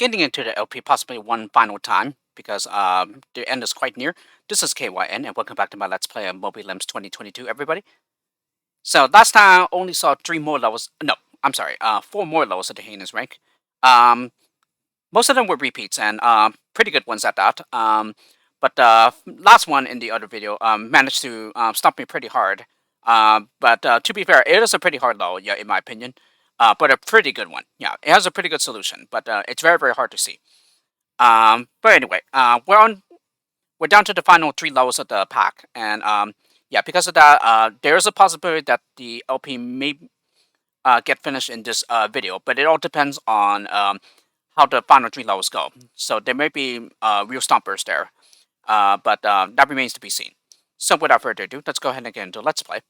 getting into the LP possibly one final time because the end is quite near. This is KYN, and welcome back to my Let's Play of Mobilems 2022, everybody. So last time I only saw 3 more levels. No, I'm sorry, 4 more levels of the Heinous rank. Most of them were repeats and pretty good ones at that. But last one in the other video managed to stump me pretty hard. But to be fair, it is a pretty hard level, yeah, in my opinion. But a pretty good one. Yeah, it has a pretty good solution, but it's very, very hard to see. But anyway, we're down to the final 3 levels of the pack, and yeah, because of that, there's a possibility that the LP may get finished in this video, but it all depends on how the final 3 levels go. So there may be real stompers there, but that remains to be seen. So without further ado, let's go ahead and get into Let's Play.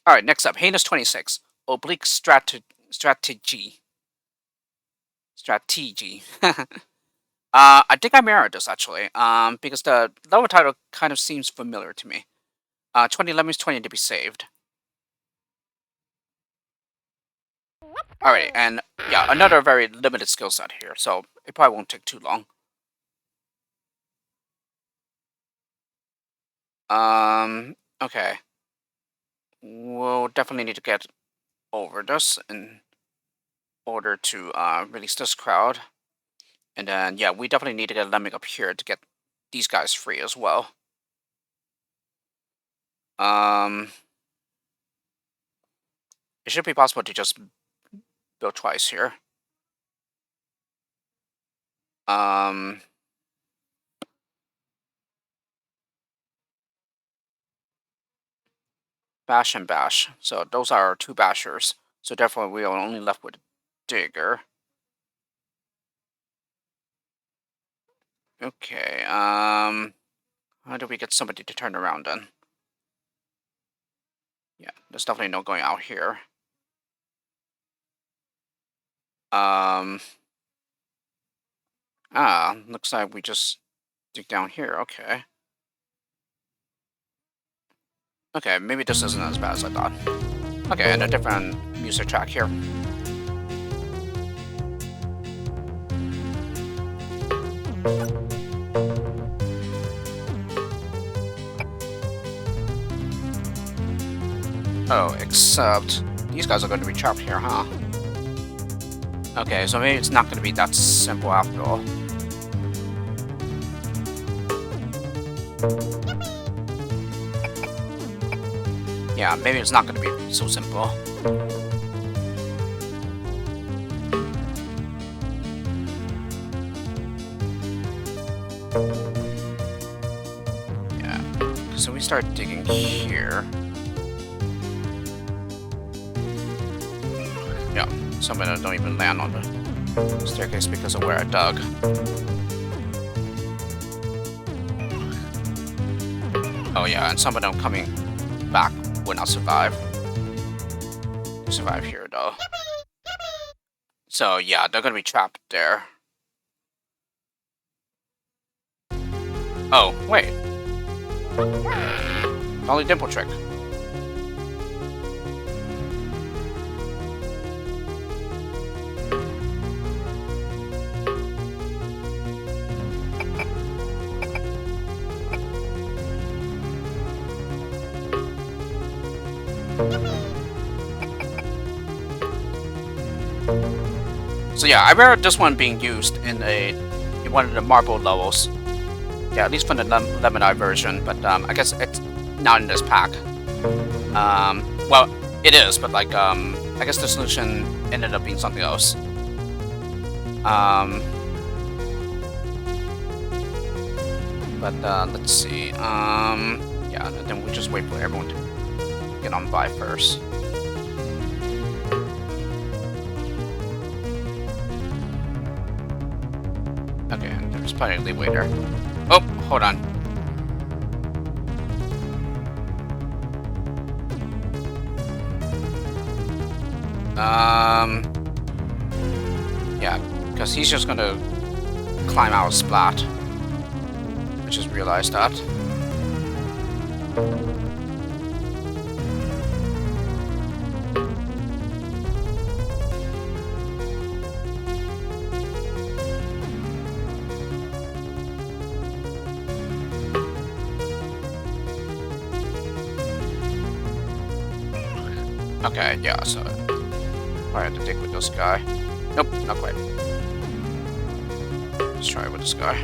Alright, next up, Heinous 26, Oblique Strategy. I think I mirrored this, actually, because the level title kind of seems familiar to me. 20 lemons, 20 to be saved. Alright, and yeah, another very limited skill set here, so it probably won't take too long. Okay. We'll definitely need to get over this in order to release this crowd. And then, yeah, we definitely need to get a lemming up here to get these guys free as well. It should be possible to just build twice here. Bash and bash. So those are our 2 bashers. So therefore we are only left with a digger. Okay, how do we get somebody to turn around then? Yeah, there's definitely no going out here. Looks like we just dig down here, okay. Okay, maybe this isn't as bad as I thought. Okay, and a different music track here. Oh, except these guys are going to be trapped here, huh? Okay, so maybe it's not going to be that simple after all. Yeah, maybe it's not going to be so simple. Yeah, so we start digging here. Yeah, some of them don't even land on the staircase because of where I dug. Oh yeah, and some of them coming back will not survive. Survive here though. So yeah, they're gonna be trapped there. Oh, wait. Dolly Dimple trick. So yeah, I remember this one being used in one of the marble levels. Yeah, at least from the Lemmini version, but I guess it's not in this pack. Well, it is, but like I guess the solution ended up being something else. But let's see. Yeah, then we just wait for everyone to get on by first. Okay, there's plenty of leeway there. Oh, hold on. Yeah, because he's just gonna climb out of Splat. I just realized that. Okay, yeah, so I have to dig with this guy. Nope, not quite. Let's try with this guy.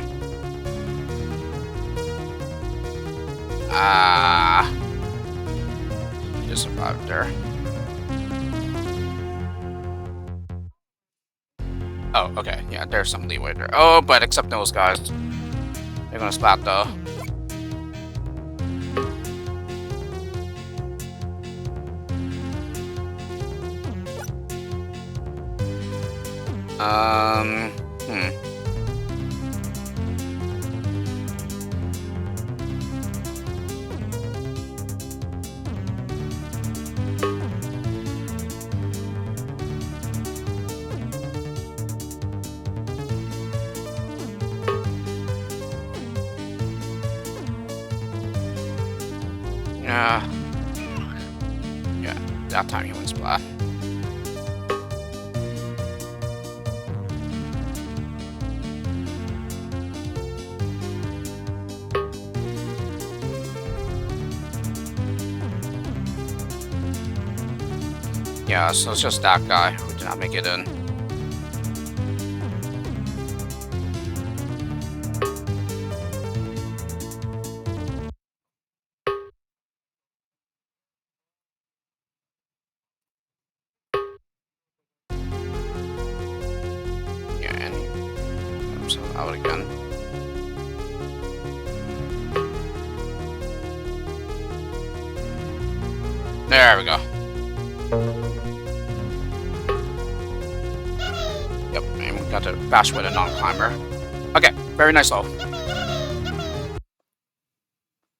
He just survived there. Oh, okay, yeah, there's some leeway there. Oh, but except those guys. They're gonna splat though. Hmm. Yeah, that time he went splat. Yeah, so it's just that guy who did not make it in. Yeah, and he got himself out again. There we go. Yep, and we got to bash with a non-climber. Okay, very nice though.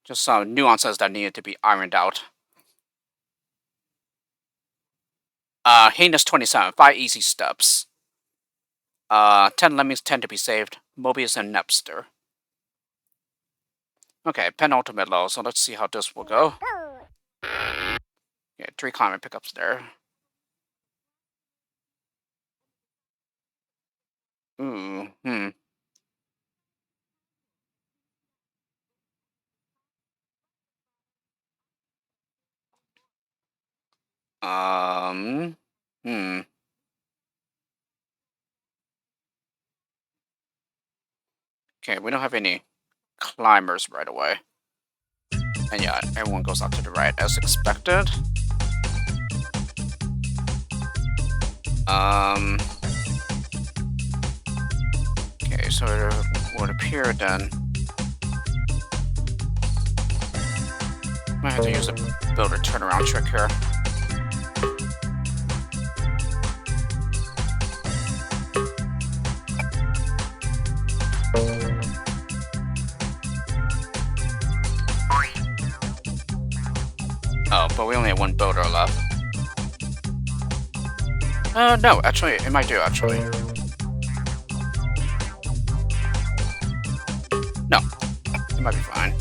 Just some nuances that needed to be ironed out. Heinous 27, 5 easy steps. 10 lemmings tend to be saved. Mobius and Nepster. Okay, penultimate low, so let's see how this will go. Yeah, 3 climber pickups there. Ooh, hmm. Okay, we don't have any climbers right away. And yeah, everyone goes out to the right as expected. Okay, so it would appear then might have to use a builder turnaround trick here. Oh, but we only have 1 builder left. No, actually, it might do, actually. No, it might be fine.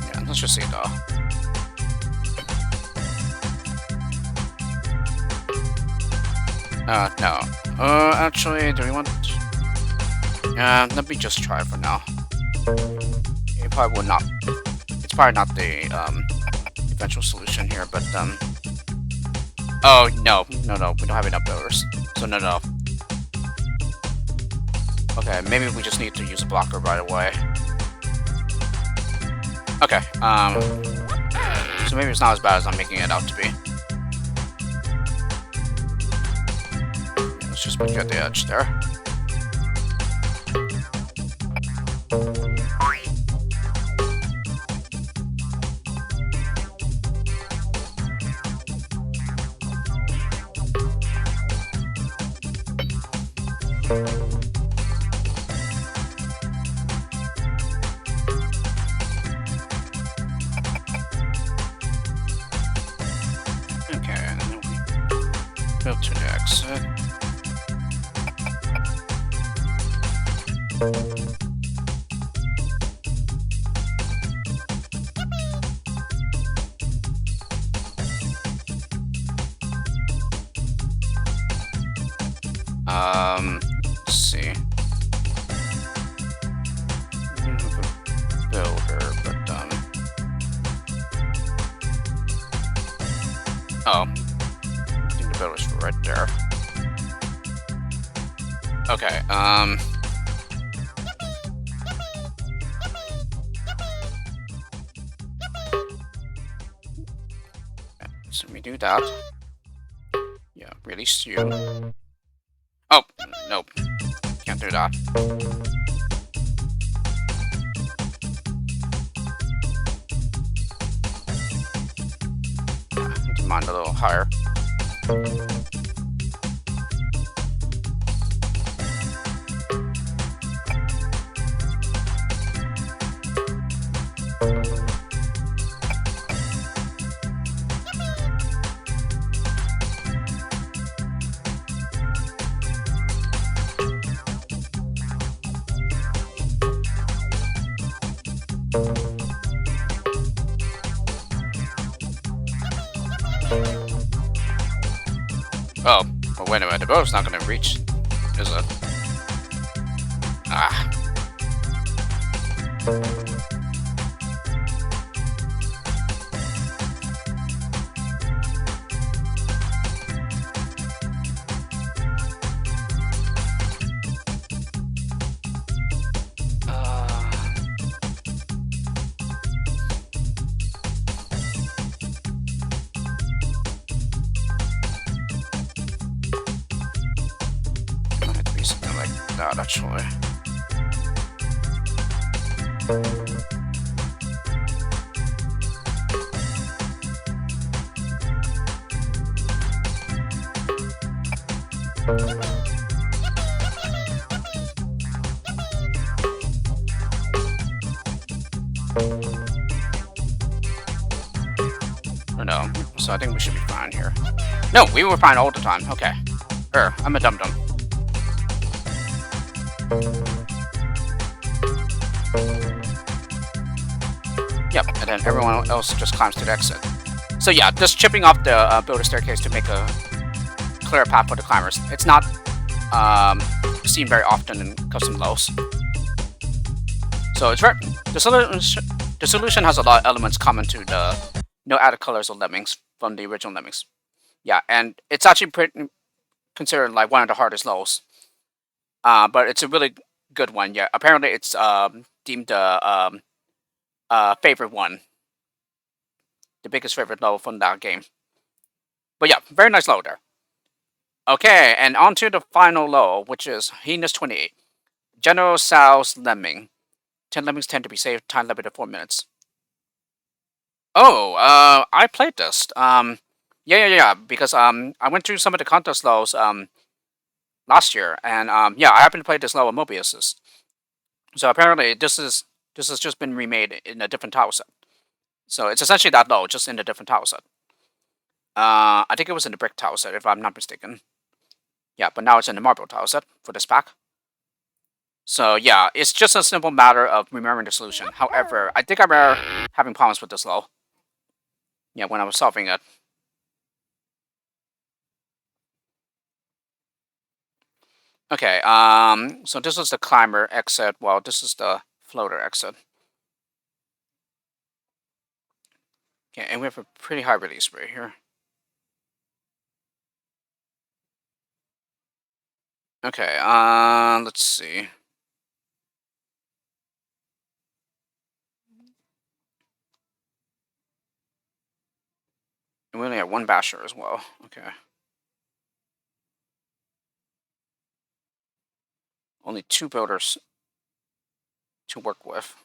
Yeah, let's just see though. No. Actually, do we want... let me just try it for now. It probably will not... It's probably not the, eventual solution here, but, oh, no. No, we don't have enough builders. So, no. Okay, maybe we just need to use a blocker right away. Okay, so maybe it's not as bad as I'm making it out to be. Yeah, let's just put you at the edge there. Okay, and then we build to the exit. Let's see. Builder, but Oh, I think the builder's right there. Okay, so we do that. Yeah, release you. Oh, nope. Can't do that. Need to mine a little higher. Oh, but wait a minute, the boat's not gonna reach, is it? Ah. Might be something like that, actually. Or no, so I think we should be fine here. No, we were fine all the time. Okay. I'm a dum-dum. Yep, and then everyone else just climbs to the exit. So yeah, just chipping off the builder staircase to make a clear path for the climbers. It's not seen very often in custom lows. So it's very the solution has a lot of elements common to the no added colors of Lemmings from the original Lemmings. Yeah, and it's actually considered like one of the hardest lows. But it's a really good one. Yeah, apparently it's deemed the favorite one, the biggest favorite low from that game. But yeah, very nice low there. Okay, and on to the final low, which is Heinous 28. General Sal's Lemming. 10 lemmings tend to be saved, time limited 4 minutes. Oh, I played this. Yeah, because I went through some of the contest lows last year, and yeah, I happened to play this low with Mobilems. So apparently this has just been remade in a different tileset. So it's essentially that low, just in a different tileset. I think it was in the brick tileset, if I'm not mistaken. Yeah, but now it's in the marble tileset for this pack. So yeah, it's just a simple matter of remembering the solution. However, I think I remember having problems with this low. Yeah, when I was solving it. Okay, so this is the climber exit, while this is the floater exit. Okay, and we have a pretty high release rate here. Okay, let's see. And we only have one basher as well. Okay. Only 2 builders to work with.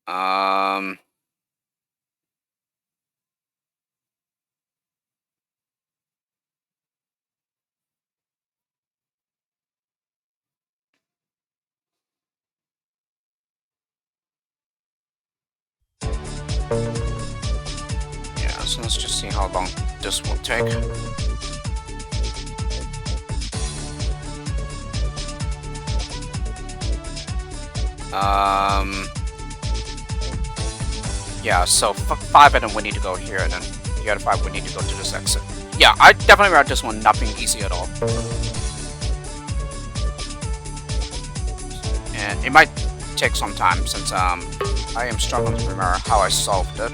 Yeah, so let's just see how long this will take. Yeah, so 5 of them would need to go here, and then the other 5 would need to go to this exit. Yeah, I definitely read this one not being easy at all. And it might take some time, since I am struggling to remember how I solved it.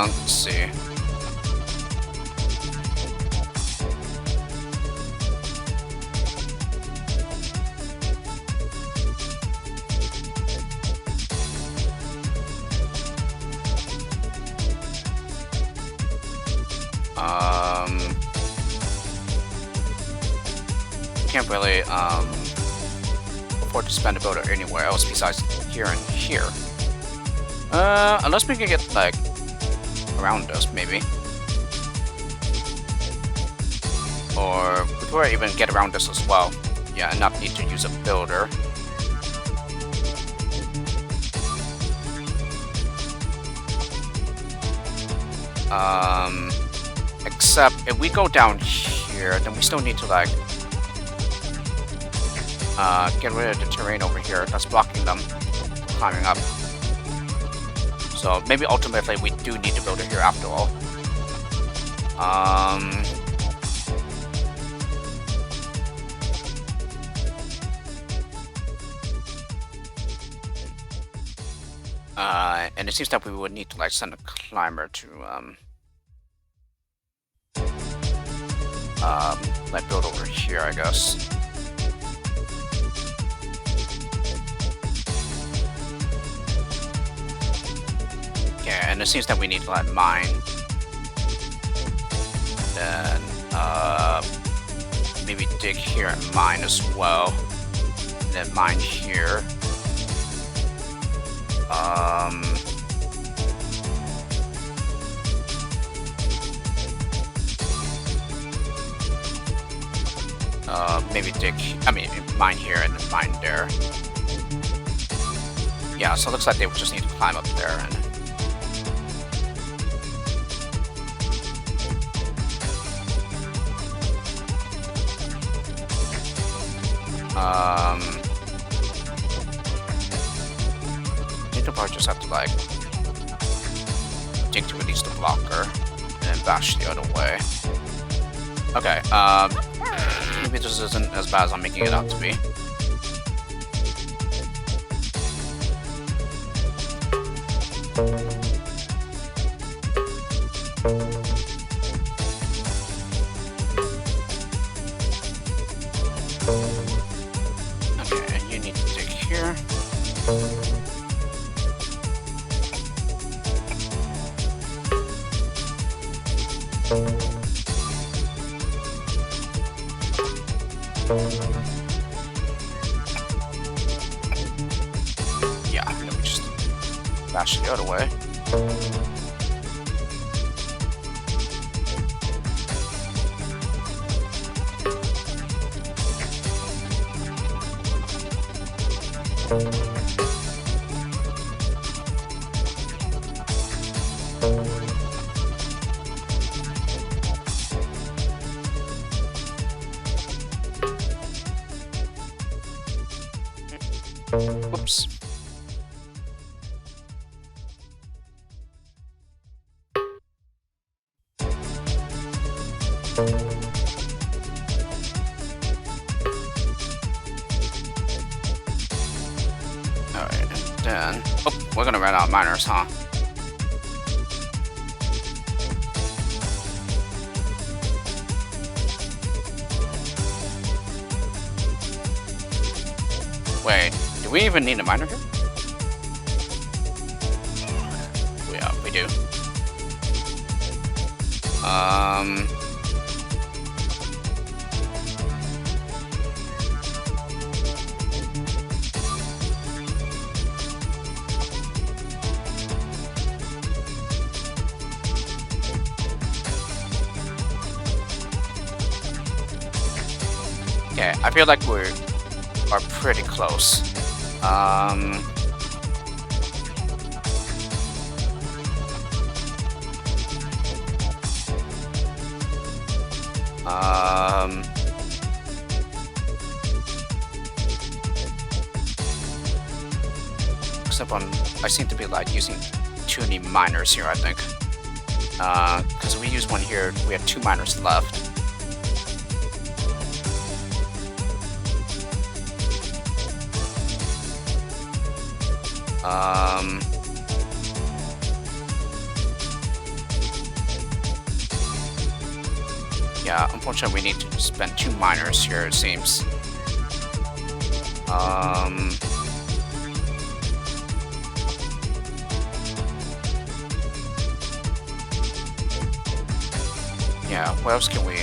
Let's see. Can't really afford to spend a builder anywhere else besides here and here. Unless we can get like around us, maybe. Or we could even get around us as well. Yeah, and not need to use a builder. Except if we go down here, then we still need to like get rid of the terrain over here that's blocking them from climbing up. So maybe ultimately we do need to build it here after all. And it seems that we would need to like send a climber to like build over here, I guess. Yeah, and it seems that we need to like mine. Then maybe dig here and mine as well. And then mine here. Maybe mine here and then mine there. Yeah, so it looks like they would just need to climb up there and I think they'll probably just have to like dig to release the blocker and then bash the other way. Okay, maybe this isn't as bad as I'm making it out to be. Okay, and you need to dig here. Yeah, and then we just bash the other way. Oops. Alright, and then... Oh, we're gonna run out of miners, huh? Wait, do we even need a miner here? Yeah, we do. Okay, I feel like we are pretty close. except I seem to be like using too many miners here, I think. Because we use one here, we have 2 miners left. Yeah, unfortunately we need to spend 2 miners here, it seems. Yeah, what else can we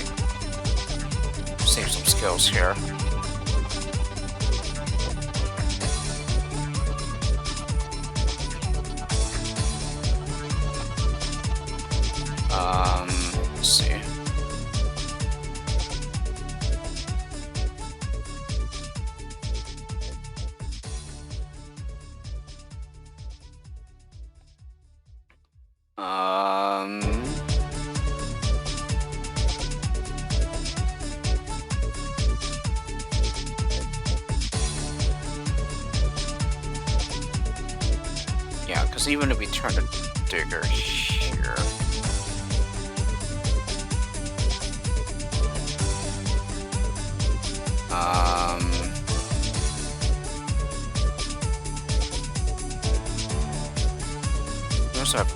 save some skills here? Let's see. Yeah, because even if we turn the digger here, we also have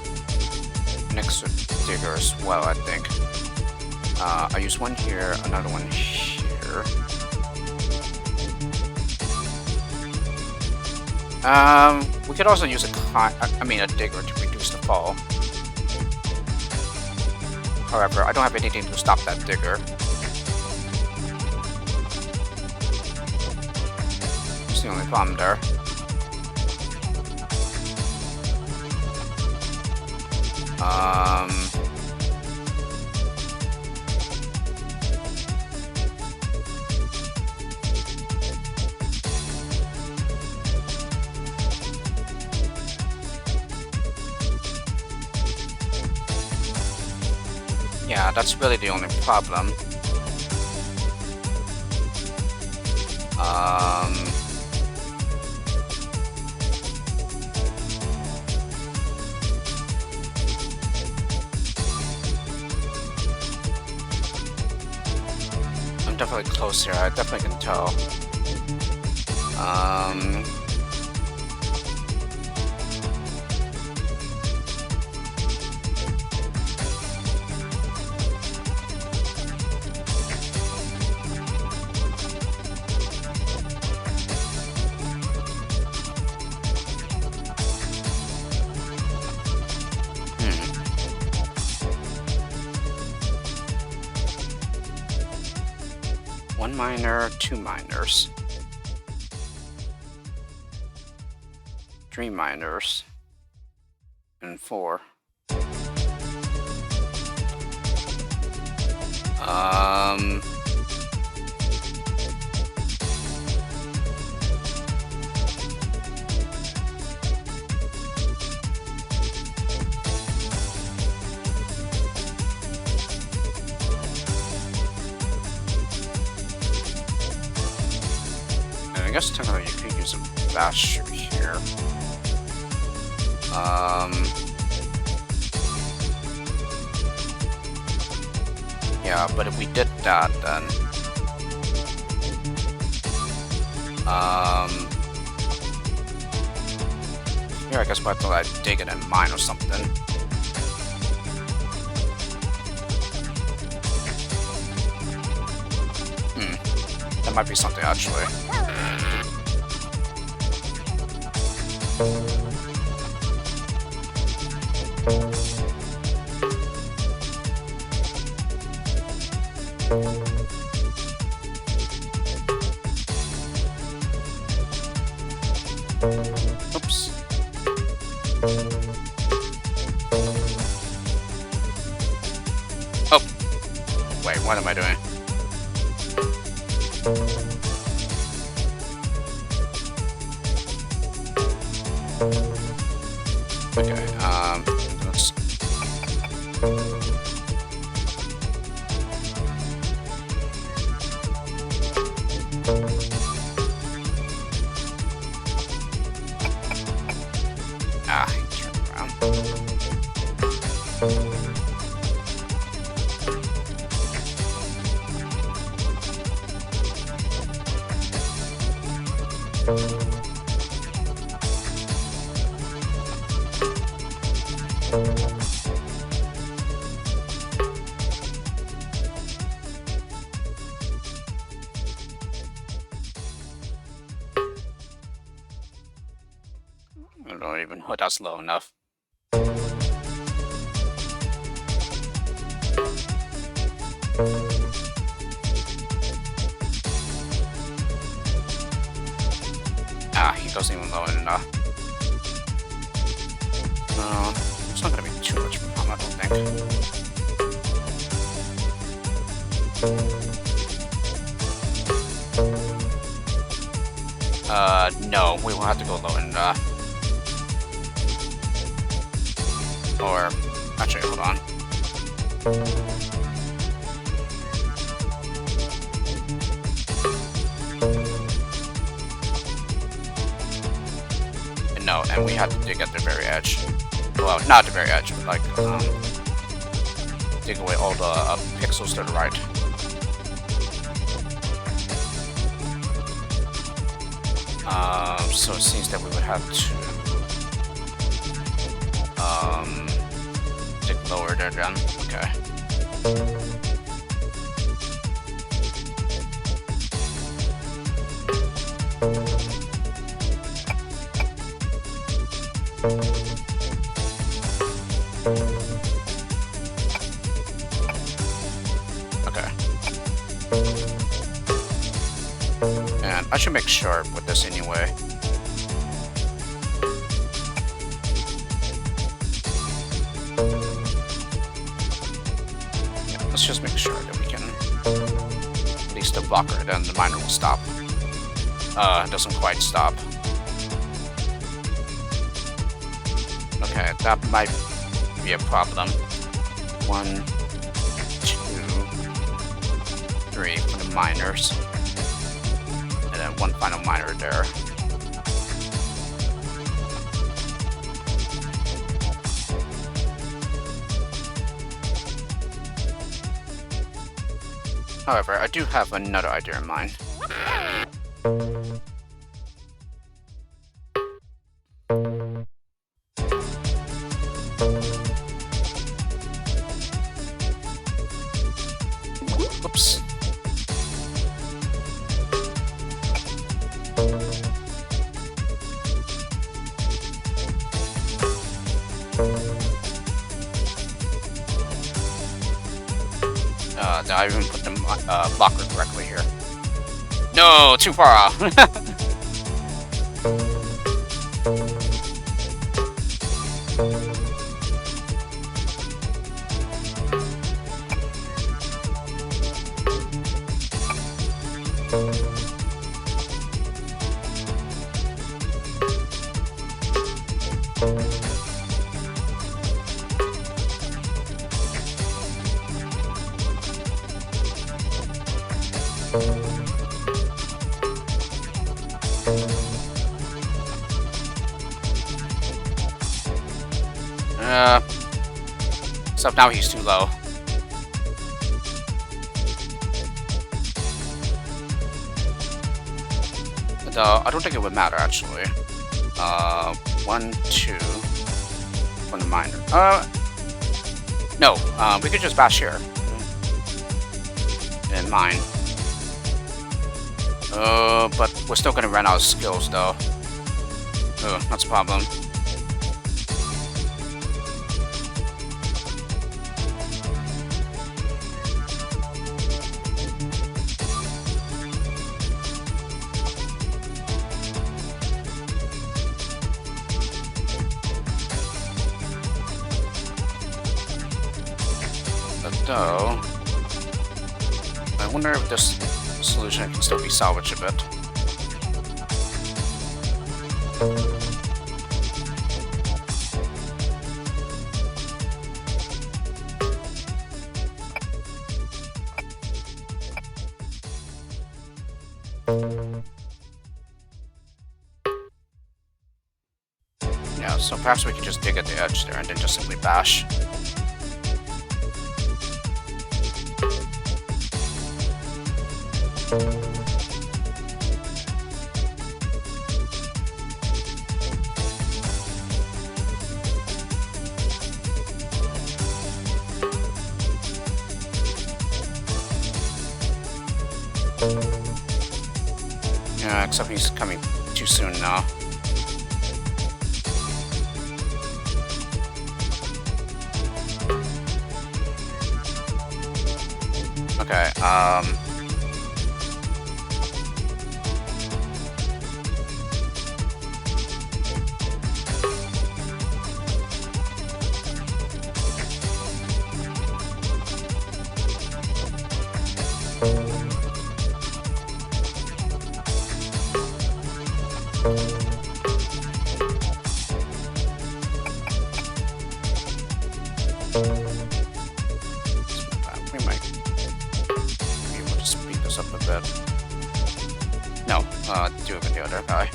an extra digger as well, I think. I use one here, another one here. We could also use a digger to reduce the fall. However, I don't have anything to stop that digger. That's the only problem there. Yeah, that's really the only problem. I'm definitely close here, I definitely can tell. One miner, 2 miners. 3 miners. And 4. I guess technically you could use a basher here. Yeah, but if we did that, then here I guess we'll have to like dig it and mine or something. That might be something actually. Oops. Oh. Wait, what am I doing? Okay, let's... I don't even hope that's low enough. Ah, he doesn't even low enough. No, it's not gonna be too much fun, I don't think. No, we will have to go low enough. Or, actually, hold on. No, and we had to dig at the very edge. Well, not the very edge, but like, dig away all the pixels to the right. So it seems that we would have to dig lower there then. Okay. Okay. And I should make sure with this anyway. Yeah, let's just make sure that we can release the blocker, then the miner will stop. It doesn't quite stop. Okay, that might be a problem. 1, 2, 3 for the miners. And then one final miner there. However, I do have another idea in mind. Oops. Did I even put the blocker correctly here? No, too far off. Except now he's too low. And, I don't think it would matter actually. 1, 2 from the miner. No, we could just bash here. And mine. But we're still gonna run out of skills though. Oh, that's a problem. Though, I wonder if this solution can still be salvaged a bit. Yeah, so perhaps we could just dig at the edge there and then just simply bash. Yeah, except he's coming too soon now. Okay, we might be able to speed this up a bit. No, do it with the other guy.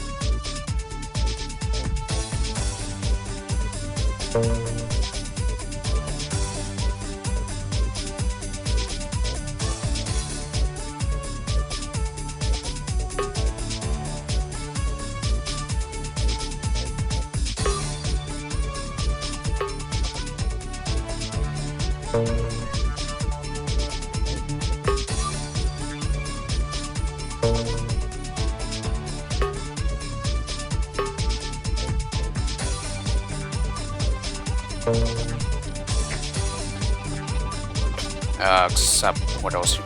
Except for those who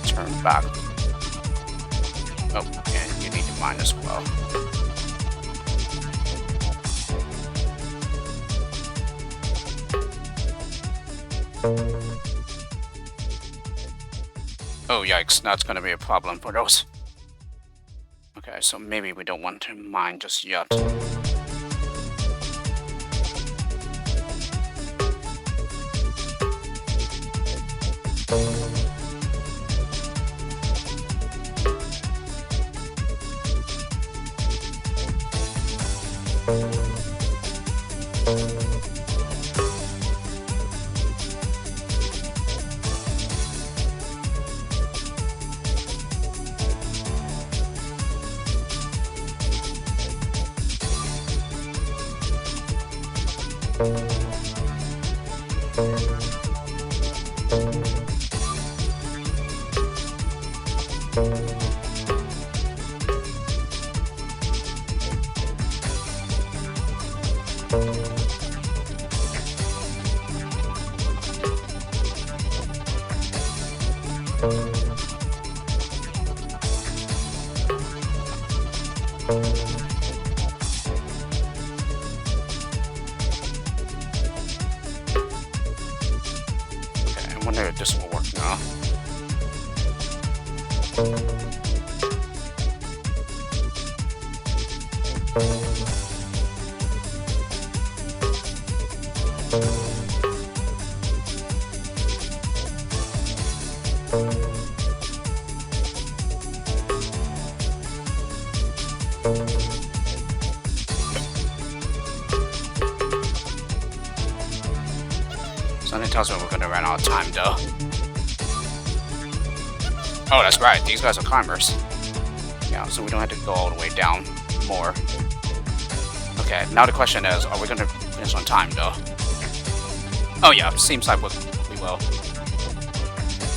turn back. Oh, and you need to mine as well. Oh, yikes, that's going to be a problem for those. Okay, so maybe we don't want to mine just yet. I wonder if this will work now. Something tells me we're gonna run out of time though. Oh, that's right, these guys are climbers. Yeah, so we don't have to go all the way down more. Okay, now the question is, are we gonna finish on time though? Oh yeah, seems like we will.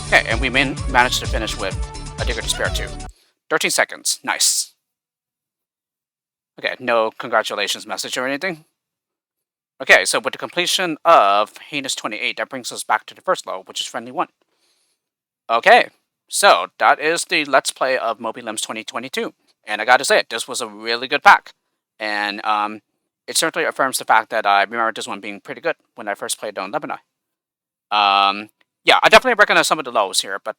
Okay, and we managed to finish with a Digger to spare 2. 13 seconds, nice. Okay, no congratulations message or anything. Okay, so with the completion of Heinous 28, that brings us back to the first level, which is Friendly 1. Okay, so that is the Let's Play of Mobilems 2022. And I gotta say, this was a really good pack. And it certainly affirms the fact that I remember this one being pretty good when I first played on Lemmini. Yeah, I definitely recognize some of the lows here, but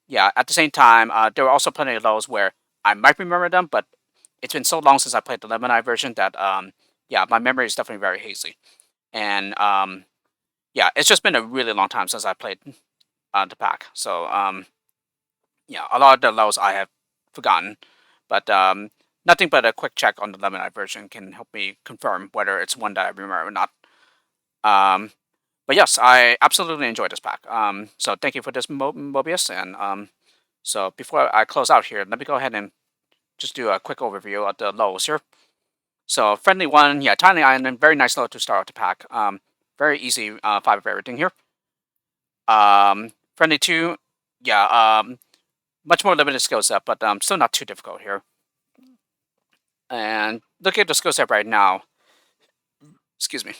yeah, at the same time, there were also plenty of lows where I might remember them, but it's been so long since I played the Lemmini version that yeah, my memory is definitely very hazy. And yeah, it's just been a really long time since I played the pack. So yeah, a lot of the lows I have forgotten, but nothing but a quick check on the Lemmini version can help me confirm whether it's one that I remember or not. But yes, I absolutely enjoyed this pack. So thank you for this, Mobius. And so before I close out here, let me go ahead and just do a quick overview of the lows here. So Friendly 1, yeah, Tiny Island, very nice low to start out the pack. Very easy 5 of everything here. Friendly 2, yeah, much more limited skill set, but still not too difficult here. And look at the skill set right now. Excuse me.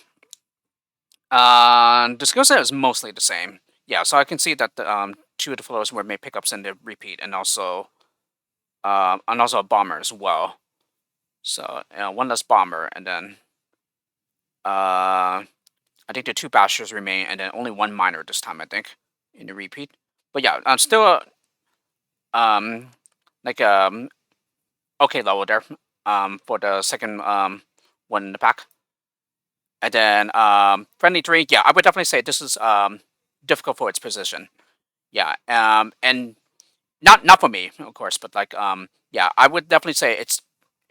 The skill set is mostly the same. Yeah, so I can see that the two of the floors were made pickups in the repeat, and also a bomber as well. So one less bomber, and then I think the two bashers remain, and then only one miner this time. I think in the repeat. But yeah, I'm still um like okay level there for the second one in the pack. And then friendly three, yeah, I would definitely say this is difficult for its position. Yeah, and not for me, of course, but like yeah, I would definitely say it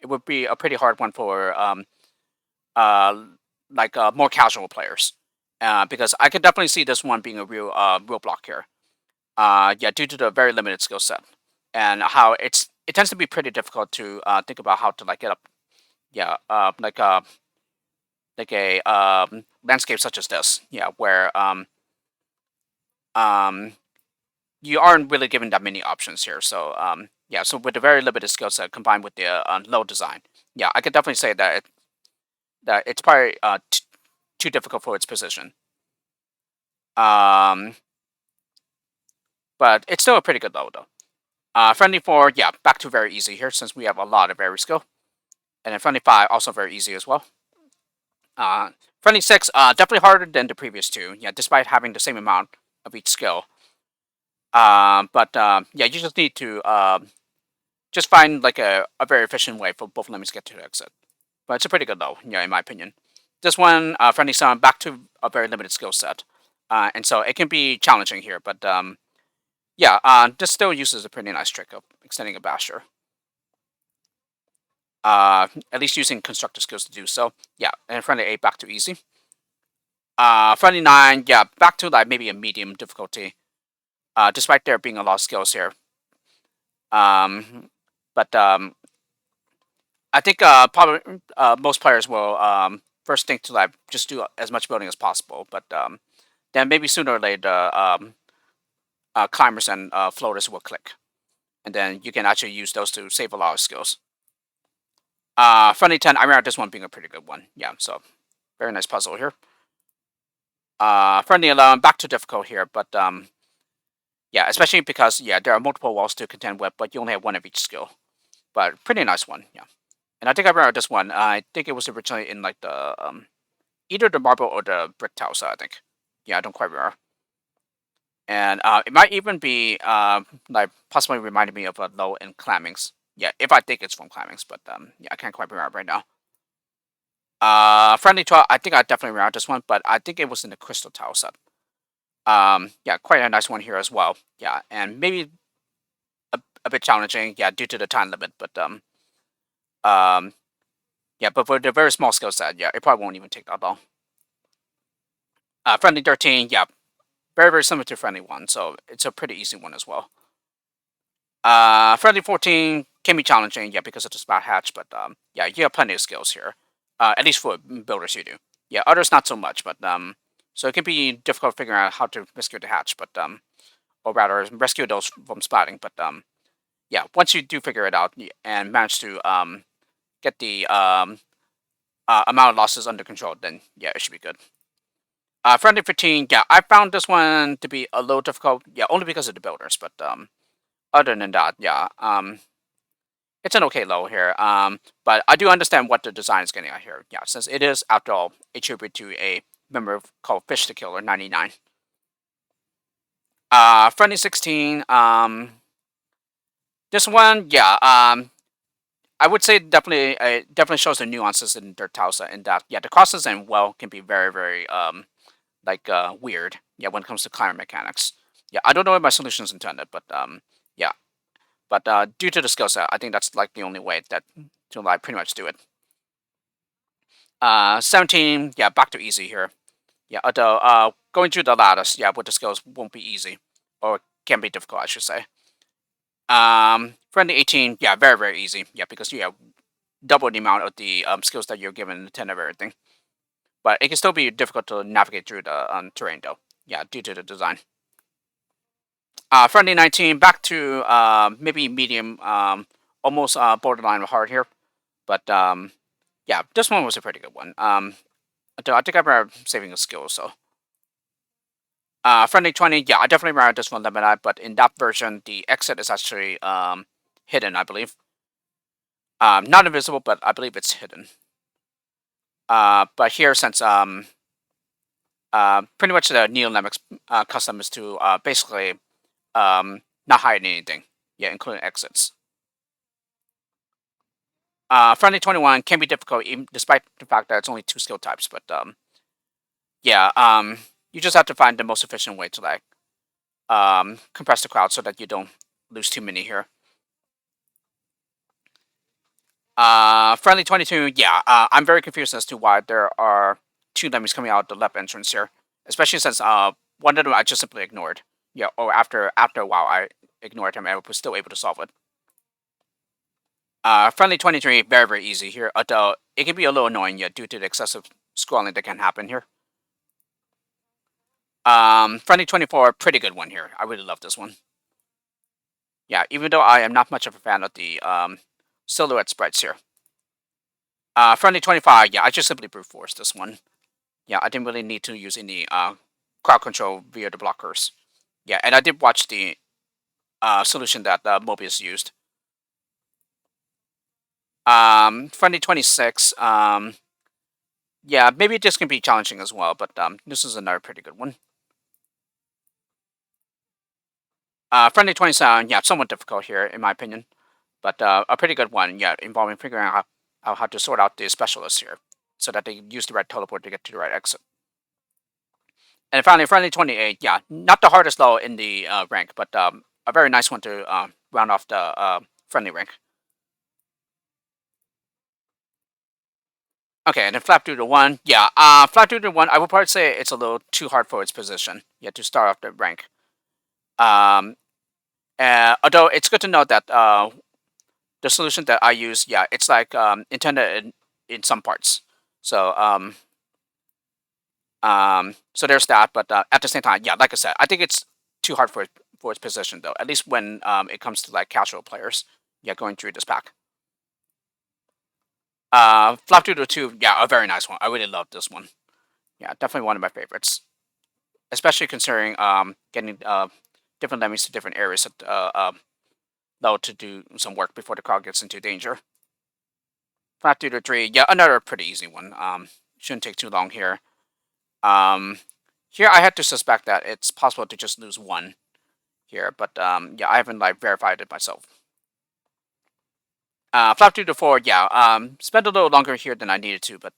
would be a pretty hard one for uh more casual players. Because I could definitely see this one being a real block here. Yeah, due to the very limited skill set and how it tends to be pretty difficult to think about how to like get up. Yeah, like a landscape such as this. Yeah, where um you aren't really given that many options here. So yeah, so with the very limited skill set combined with the low design, yeah, I could definitely say that it's probably too difficult for its position. Um, but it's still a pretty good low though. Friendly 4, yeah, back to very easy here since we have a lot of very skill. And then friendly 5, also very easy as well. Uh, friendly 6, definitely harder than the previous two, yeah, despite having the same amount of each skill. But yeah, you just need to just find like a very efficient way for both lemons to get to the exit. But it's a pretty good low, yeah, in my opinion. This one, friendly summon, back to a very limited skill set. And so it can be challenging here, but yeah, this still uses a pretty nice trick of extending a basher. At least using constructor skills to do so. Yeah, and friendly 8 back to easy. Friendly 9, yeah, back to like maybe a medium difficulty. Despite there being a lot of skills here. Um, but I think probably most players will first think to like just do as much building as possible. But then maybe sooner or later, climbers and floaters will click, and then you can actually use those to save a lot of skills. Friendly 10, I remember this one being a pretty good one. Yeah, so very nice puzzle here. Friendly 11, back to difficult here, but yeah, especially because yeah, there are multiple walls to contend with, but you only have one of each skill. But pretty nice one, yeah. And I think I remember this one. I think it was originally in like the either the marble or the brick tileset. I think. Yeah, I don't quite remember. And it might even be like possibly reminded me of a low in Clammings. Yeah, if I think it's from Clammings, but yeah, I can't quite remember right now. Friendly 12, I think I definitely remember this one, but I think it was in the crystal tileset. Yeah, quite a nice one here as well. Yeah, and maybe a bit challenging. Yeah, due to the time limit, but um, yeah, but for the very small skill set, yeah, it probably won't even take that long. Friendly 13, yeah, very similar to friendly 1, so it's a pretty easy one as well. Friendly 14 can be challenging, yeah, because of the spot hatch, but yeah, you have plenty of skills here. At least for builders, you do. Yeah, others not so much, but so it can be difficult figuring out how to rescue the hatch, but or rather rescue those from splatting. But yeah, once you do figure it out and manage to get the amount of losses under control, then yeah, it should be good. Friendly 15, yeah, I found this one to be a little difficult, yeah, only because of the builders, but other than that, yeah, it's an okay low here. But I do understand what the design is getting at here. Yeah, since it is, after all, a tribute to a member called Fish the Killer 99. Friendly 16, this one, yeah, I would say definitely definitely shows the nuances in their Tausa in that, yeah, the crosses and well can be very weird, yeah, when it comes to climber mechanics. Yeah, I don't know what my solution is intended, but yeah. But due to the skill set, I think that's like the only way that to like pretty much do it. 17, yeah, back to easy here. Yeah, although going through the ladders, yeah, with the skills won't be easy, or can be difficult, I should say. Friendly 18, yeah, very easy. Yeah, because you have double the amount of the skills that you're given in the 10 of everything. But it can still be difficult to navigate through the terrain, though. Yeah, due to the design. Friendly 19, back to maybe medium, almost borderline hard here. But yeah, this one was a pretty good one. I think I remember saving a skill, so. Friendly 20, yeah, I definitely remember this one, Lemmini, but in that version, the exit is actually hidden, I believe. Not invisible, but I believe it's hidden. But here, since pretty much the Neolemix custom is to basically not hide anything, yeah, including exits. Friendly 21 can be difficult, even despite the fact that it's only 2 skill types, but yeah, you just have to find the most efficient way to like compress the crowd so that you don't lose too many here. Friendly 22, yeah, I'm very confused as to why there are 2 dummies coming out the left entrance here, especially since one of them I just simply ignored. Yeah, or after a while I ignored him and was still able to solve it. Friendly 23, very very easy here, although it can be a little annoying, yeah, due to the excessive scrolling that can happen here. Friendly 24, pretty good one here. I really love this one. Yeah, even though I am not much of a fan of the silhouette sprites here. Friendly 25, yeah, I just simply brute force this one. Yeah, I didn't really need to use any crowd control via the blockers. Yeah, and I did watch the solution that Mobius used. Friendly 26, yeah, maybe this can be challenging as well, but this is another pretty good one. Friendly 27, yeah, somewhat difficult here, in my opinion. But a pretty good one, yeah, involving figuring out how to sort out the specialists here so that they use the right teleport to get to the right exit. And finally, Friendly 28, yeah, not the hardest level in the rank, but a very nice one to round off the friendly rank. Okay, and then Flap Doodle 1, yeah, Flap Doodle 1, I would probably say it's a little too hard for its position, yeah, to start off the rank. Um, although it's good to know that the solution that I use, yeah, it's like intended in some parts. So so there's that, but at the same time, yeah, like I said, I think it's too hard for its position though. At least when it comes to like casual players, yeah, going through this pack. Flop Doodle 2, yeah, a very nice one. I really love this one. Yeah, definitely one of my favorites, especially considering getting different lemmings to different areas at level to do some work before the crowd gets into danger. Flop Doodle 3, yeah, another pretty easy one. Shouldn't take too long here. Um, here I had to suspect that it's possible to just lose one here, but yeah, I haven't like verified it myself. Flap 2 to 4, yeah, spent a little longer here than I needed to, but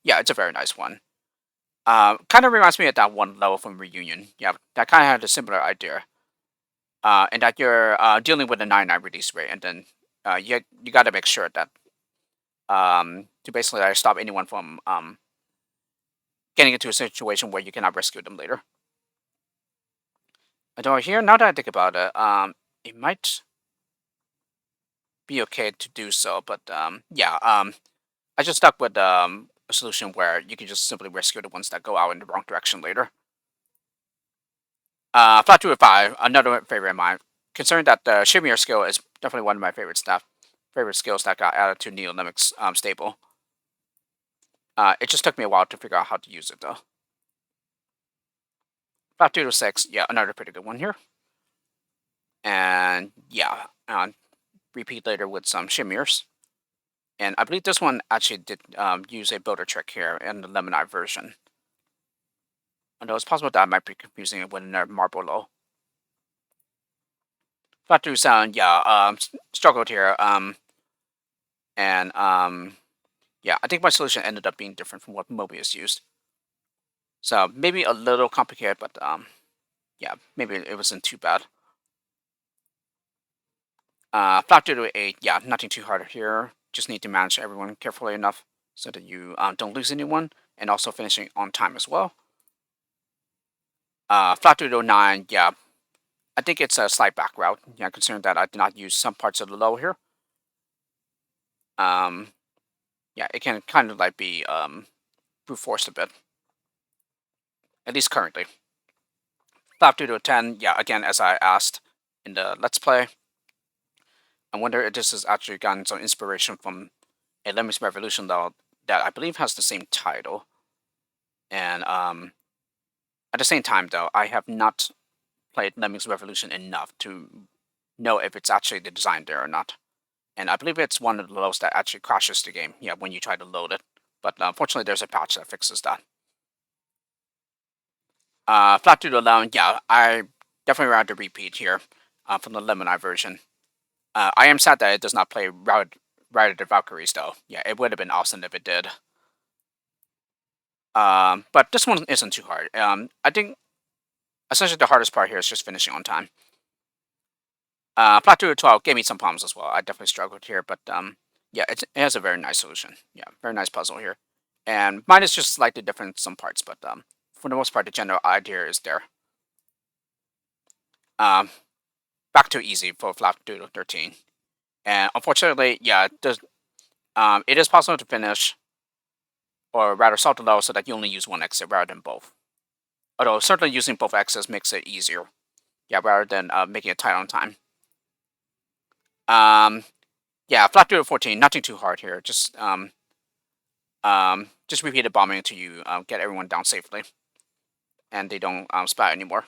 yeah, it's a very nice one. Kind of reminds me of that one level from Reunion. Yeah, that kind of had a similar idea. And that you're dealing with a 99 release rate, and then you got to make sure that to basically like, stop anyone from getting into a situation where you cannot rescue them later. Although here, now that I think about it, it might be okay to do so, but yeah, I just stuck with a solution where you can just simply rescue the ones that go out in the wrong direction later. Flat 2 with 5, another favorite of mine. Considering that the Shimmer skill is definitely one of my favorite skills that got added to Neolemix stable. It just took me a while to figure out how to use it though. Flat 2 to 6, yeah, another pretty good one here. And yeah, repeat later with some Shimmers. And I believe this one actually did use a builder trick here in the Lemmini version. Although it's possible that I might be confusing it with another Marble Low. Flat Sound, yeah, struggled here. And yeah, I think my solution ended up being different from what Mobius used. So maybe a little complicated, but yeah, maybe it wasn't too bad. Flat 8, yeah, nothing too hard here. Just need to manage everyone carefully enough so that you don't lose anyone, and also finishing on time as well. Flat 9, yeah, I think it's a slight back route. Yeah, considering that I did not use some parts of the low here. Yeah, it can kind of like be brute forced a bit, at least currently. Flap 2 to 10, yeah, again, as I asked in the Let's Play. I wonder if this has actually gotten some inspiration from a Lemmings Revolution, though, that I believe has the same title. And at the same time, though, I have not played Lemmings Revolution enough to know if it's actually the design there or not. And I believe it's one of the lows that actually crashes the game, yeah, when you try to load it. But unfortunately, there's a patch that fixes that. Flat 2 to 11, yeah, I definitely rather repeat here from the Lemmini version. I am sad that it does not play Ride of the Valkyries, though. Yeah, it would have been awesome if it did. But this one isn't too hard. I think essentially the hardest part here is just finishing on time. Flat 2 to 12 gave me some problems as well. I definitely struggled here, but yeah, it has a very nice solution. Yeah, very nice puzzle here. And mine is just slightly different in some parts, but for the most part, the general idea is there. Um, Back to easy for Flat 2 to 13. And unfortunately, yeah, it is possible to finish, or rather solve the level so that you only use one exit rather than both. Although certainly using both exits makes it easier. Yeah, rather than making it tight on time. Yeah, Flat 2 to 14, nothing too hard here. Just repeated bombing until you get everyone down safely, and they don't splat anymore.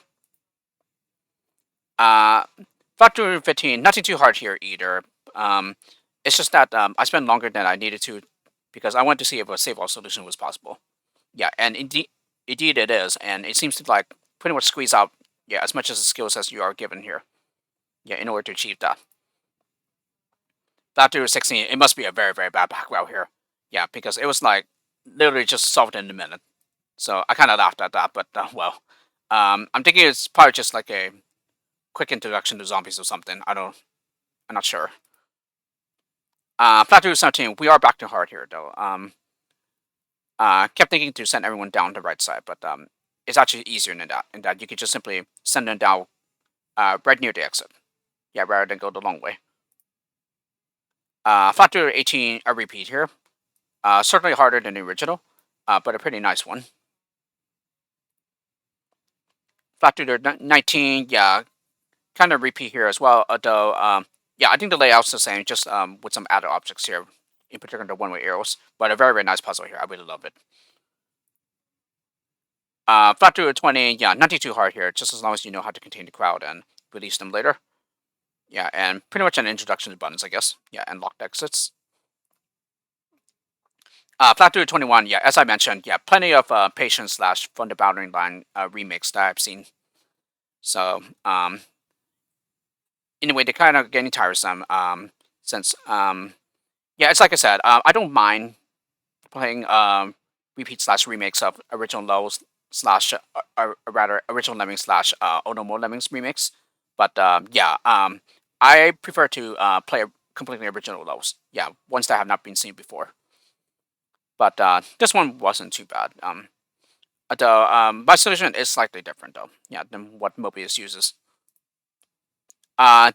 Flat 2 to 15, nothing too hard here either. It's just that I spent longer than I needed to because I wanted to see if a save all solution was possible. Yeah, and indeed it is, and it seems to like pretty much squeeze out as much as the skills as you are given here. Yeah, in order to achieve that. Flat 2 to 16, it must be a very, very bad back row here. Yeah, because it was like literally just solved in a minute. So I kind of laughed at that, but well. I'm thinking it's probably just like a quick introduction to zombies or something. I'm not sure. Flat 2 to 17, we are back to hard here though. Kept thinking to send everyone down the right side, but it's actually easier than that. In that you could just simply send them down right near the exit. Yeah, rather than go the long way. Flat 2 to 18, a repeat here. Certainly harder than the original, but a pretty nice one. Flat 2 to 19, yeah, kind of repeat here as well. Although, yeah, I think the layout's the same, just with some added objects here, in particular the one-way arrows. But a very, very nice puzzle here. I really love it. Flat 2 to 20, yeah, nothing too hard here, just as long as you know how to contain the crowd and release them later. Yeah, and pretty much an introduction to buttons, I guess. Yeah, and locked exits. Flat 2 to 21, yeah, as I mentioned, yeah, plenty of patience slash from the boundary line remakes that I've seen. So, in a way, they're kind of getting tiresome. Since yeah, it's like I said, I don't mind playing repeat slash remakes of original levels slash rather original Lemmings slash Onomo Lemmings remakes. But yeah, I prefer to play completely original levels. Yeah, ones that have not been seen before. But this one wasn't too bad. Although my solution is slightly different though. Yeah, than what Mobius uses.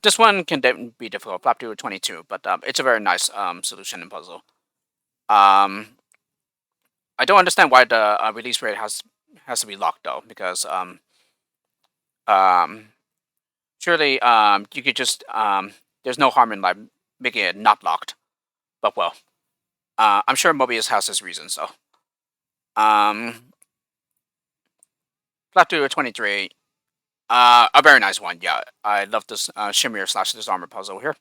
This one can be difficult, Flap 2 to 22, but it's a very nice solution and puzzle. I don't understand why the release rate has to be locked though, because um, surely you could just there's no harm in like making it not locked. But well, I'm sure Mobius has his reasons though. Flat 2 to 23, a very nice one. Yeah, I love this shimmer slash disarmor puzzle here.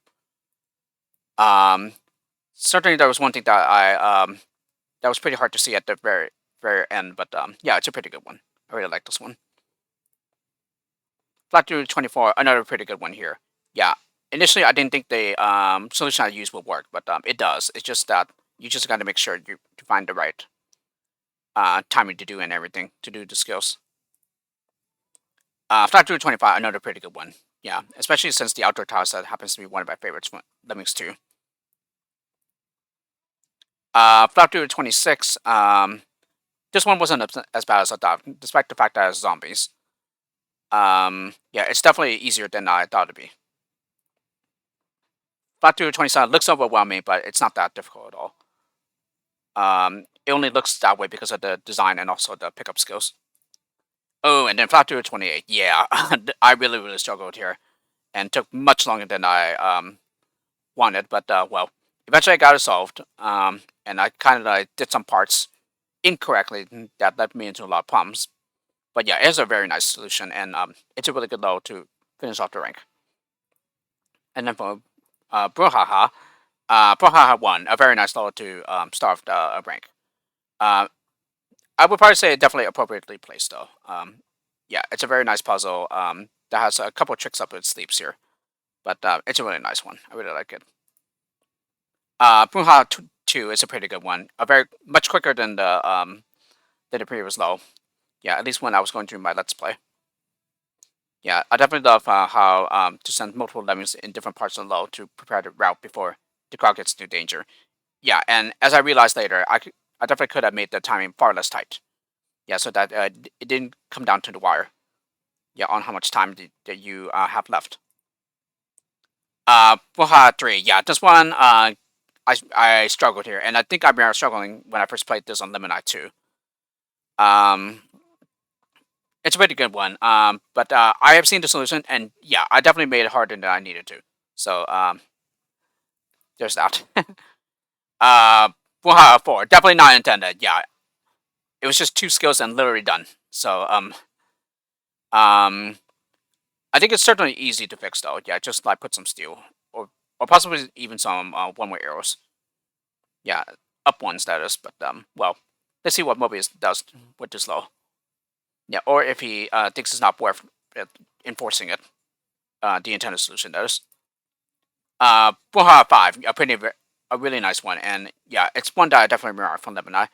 Certainly there was one thing that that was pretty hard to see at the very end, but yeah, it's a pretty good one. I really like this one. Flat 2 to 24, another pretty good one here. Yeah, initially I didn't think the solution I used would work, but it does. It's just that you just got to make sure you to find the right timing to do and everything to do the skills. Flat 2 to 25, another pretty good one. Yeah, especially since the outdoor tileset happens to be one of my favorites. Lemmings too. Flat 2 to 26. This one wasn't as bad as I thought, despite the fact that it's zombies. Yeah, it's definitely easier than I thought it'd be. Flat 2 to 27 looks overwhelming, but it's not that difficult at all. It only looks that way because of the design and also the pickup skills. Oh, and then flat to 28. Yeah, I really struggled here, and took much longer than I wanted. But well, eventually I got it solved. And I kind of did some parts incorrectly that led me into a lot of problems. But yeah, it's a very nice solution, and it's a really good low to finish off the rank. And then for Brouhaha, Brouhaha 1, a very nice low to start off the rank. Uh, I would probably say definitely appropriately placed though. Yeah, it's a very nice puzzle that has a couple tricks up its sleeves here, but it's a really nice one. I really like it. Brouhaha 2 is a pretty good one. A very much quicker than the previous low. Yeah, at least when I was going through my let's play. Yeah, I definitely love how to send multiple lemmings in different parts of the low to prepare the route before the crowd gets into danger. Yeah, and as I realized later, I definitely could have made the timing far less tight. Yeah, so that it didn't come down to the wire. Yeah, on how much time that you have left. Brouhaha 3. Yeah, this one I struggled here, and I think I remember struggling when I first played this on Lemmini too. Um, it's a pretty good one. But I have seen the solution, and yeah, I definitely made it harder than I needed to. So there's that. uh, Brouhaha 4, definitely not intended. Yeah, it was just two skills and literally done. So um, I think it's certainly easy to fix though. Yeah, just like put some steel or possibly even some one-way arrows. Yeah, up ones that is. But well, let's see what Mobius does with this low. Yeah, or if he thinks it's not worth enforcing it. The intended solution that is. Brouhaha 5, a really nice one, and yeah, it's one that I definitely remember from Lemmini.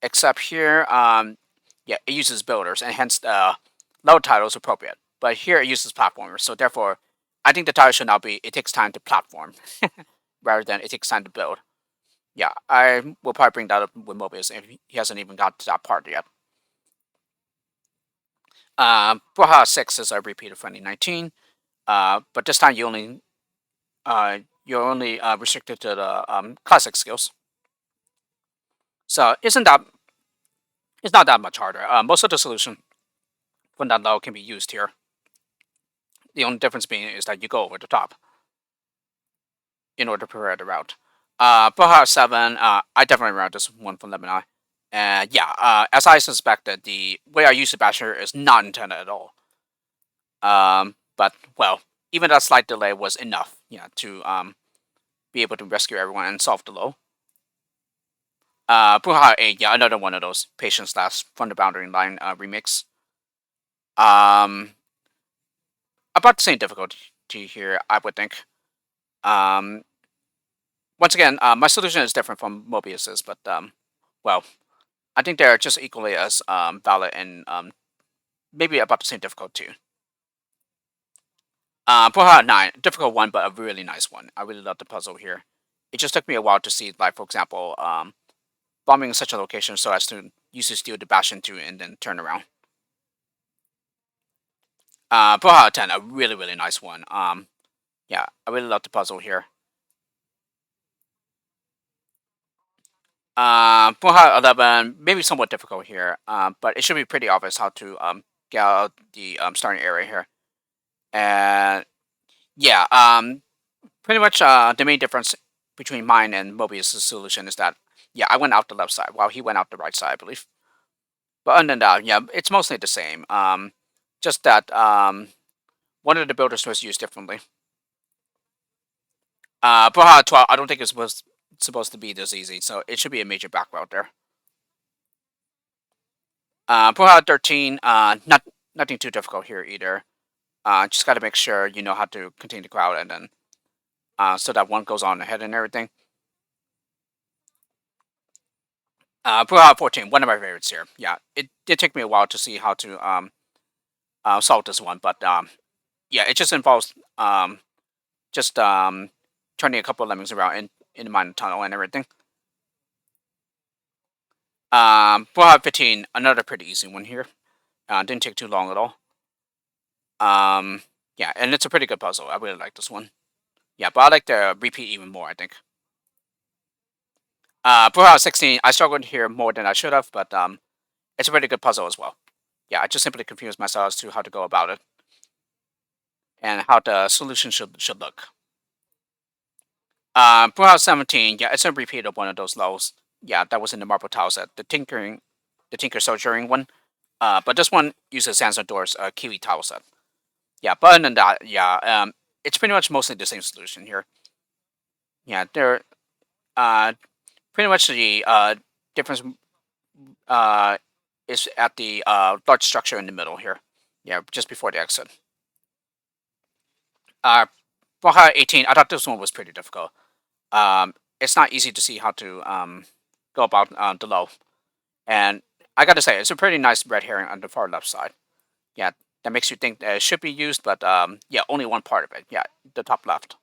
Except here, yeah, it uses builders, and hence the low title is appropriate. But here it uses platformers, so therefore, I think the title should now be "It takes time to platform," rather than "It takes time to build." Yeah, I will probably bring that up with Mobius if he hasn't even got to that part yet. Brouhaha 6 is a repeat of 2019, but this time you're only restricted to the classic skills. So it's not that much harder. Most of the solution from that low can be used here. The only difference being is that you go over the top in order to prepare the route. Brouhaha 7, I definitely remember this one from Lemmini. And yeah, as I suspected, the way I use the basher is not intended at all. But well, even that slight delay was enough, yeah, to be able to rescue everyone and solve the low. Brouhaha 8, yeah, another one of those patience lasts from the boundary line remakes. Um, about the same difficulty here, I would think. Um, once again, my solution is different from Mobius's, but well, I think they're just equally as valid and maybe about the same difficult too. Brouhaha 9, difficult one, but a really nice one. I really love the puzzle here. It just took me a while to see, like for example, bombing such a location so as to use the steel to bash into and then turn around. Brouhaha 10, a really nice one. Yeah, I really love the puzzle here. Brouhaha 11, maybe somewhat difficult here, but it should be pretty obvious how to get out the starting area here. And yeah, pretty much the main difference between mine and Mobius' solution is that, yeah, I went out the left side while he went out the right side, I believe. But other than that, yeah, it's mostly the same. Just that one of the builders was used differently. Brouhaha 12, I don't think it's supposed to be this easy, so it should be a major back route there. Brouhaha 13, nothing too difficult here either. Just got to make sure you know how to contain the crowd, and then so that one goes on ahead and everything. Brouhaha 14, one of my favorites here. Yeah, it did take me a while to see how to solve this one, but yeah, it just involves just turning a couple of lemmings around in the mine tunnel and everything. Brouhaha 15, another pretty easy one here. Didn't take too long at all. Yeah, and it's a pretty good puzzle. I really like this one. Yeah, but I like the repeat even more, I think. Brouhaha 16, I struggled here more than I should have, but it's a pretty good puzzle as well. Yeah, I just simply confused myself as to how to go about it and how the solution should look. Brawlhalla 17, yeah, it's a repeat of one of those levels. Yeah, that was in the Marble Tileset, the Tinker Soldiering one. But this one uses Sansa Door's Kiwi Tileset. Yeah, but other than that, yeah, it's pretty much mostly the same solution here. Yeah, they're uh, pretty much the difference uh, is at the large structure in the middle here. Yeah, just before the exit. Brawlhalla 18, I thought this one was pretty difficult. It's not easy to see how to go about the low. And I gotta say, it's a pretty nice red herring on the far left side. Yeah, that makes you think that it should be used, but yeah, only one part of it. Yeah, the top left.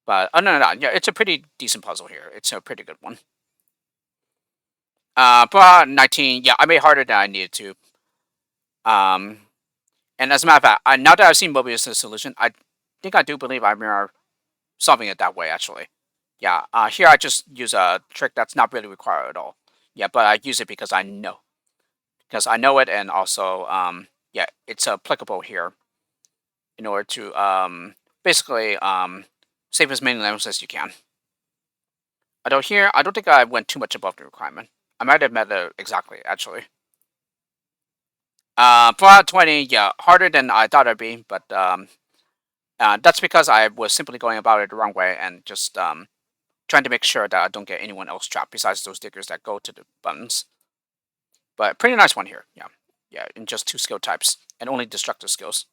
But other than that, yeah, it's a pretty decent puzzle here. It's a pretty good one. But 19, yeah, I made it harder than I needed to. Um, and as a matter of fact, now that I've seen Mobius' solution, I think I do believe I remember solving it that way, actually. Yeah, here I just use a trick that's not really required at all. Yeah, but I use it because I know. Because I know it, and also, yeah, it's applicable here in order to basically save as many lemons as you can. Although here, I don't think I went too much above the requirement. I might have met it exactly, actually. Fallout 20, yeah, harder than I thought it'd be, but that's because I was simply going about it the wrong way and just trying to make sure that I don't get anyone else trapped besides those diggers that go to the buttons. But pretty nice one here, yeah. Yeah, in just 2 skill types, and only destructive skills.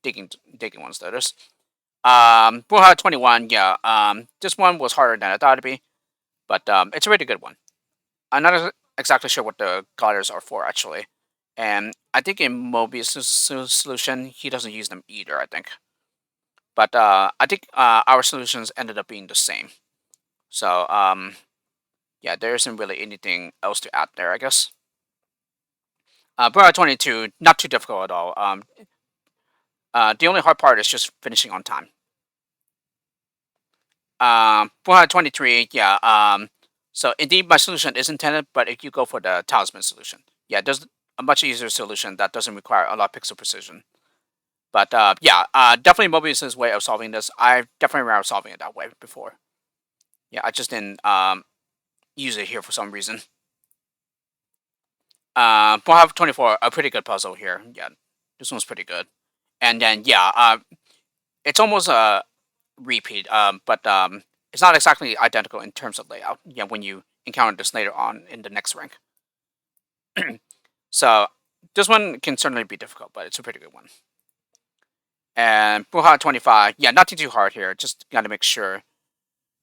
Digging ones, that is. Brawlhalla 21, yeah, this one was harder than I thought it'd be, but it's a really good one. I'm not exactly sure what the gutters are for, actually. And I think in Mobius' solution, he doesn't use them either, I think. But I think our solutions ended up being the same. So, yeah, there isn't really anything else to add there, I guess. Brawlhalla 22, not too difficult at all. The only hard part is just finishing on time. 423, yeah. So indeed, my solution is intended, but if you go for the talisman solution, yeah, there's a much easier solution that doesn't require a lot of pixel precision. But yeah, definitely Mobius's way of solving this. I definitely remember solving it that way before. Yeah, I just didn't use it here for some reason. 424, a pretty good puzzle here. Yeah, this one's pretty good. And then yeah, it's almost a repeat, but it's not exactly identical in terms of layout. Yeah, when you encounter this later on in the next rank. So this one can certainly be difficult, but it's a pretty good one. And Buha 25, yeah, nothing too hard here. Just got to make sure